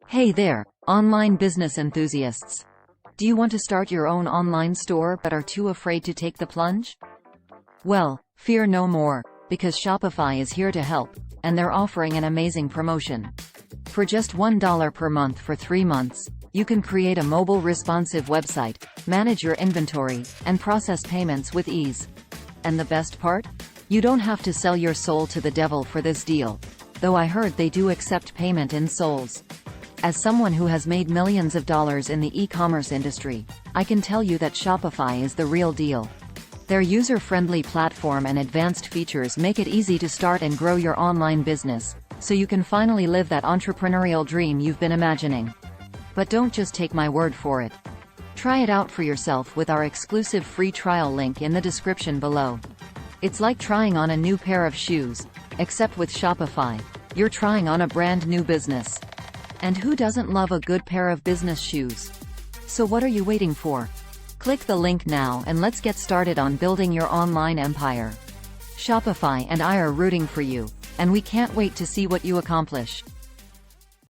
Hey there, online business enthusiasts. Do you want to start your own online store but are too afraid to take the plunge? Well, fear no more, because Shopify is here to help, and they're offering an amazing promotion. For just $1 per month for 3 months, you can create a mobile responsive website, manage your inventory, and process payments with ease. And the best part? You don't have to sell your soul to the devil for this deal, though I heard they do accept payment in souls. As someone who has made millions of dollars in the e-commerce industry, I can tell you that Shopify is the real deal. Their user-friendly platform and advanced features make it easy to start and grow your online business, so you can finally live that entrepreneurial dream you've been imagining. But don't just take my word for it. Try it out for yourself with our exclusive free trial link in the description below. It's like trying on a new pair of shoes, except with Shopify, you're trying on a brand new business. And who doesn't love a good pair of business shoes? So what are you waiting for? Click the link now and let's get started on building your online empire. Shopify and I are rooting for you, and we can't wait to see what you accomplish.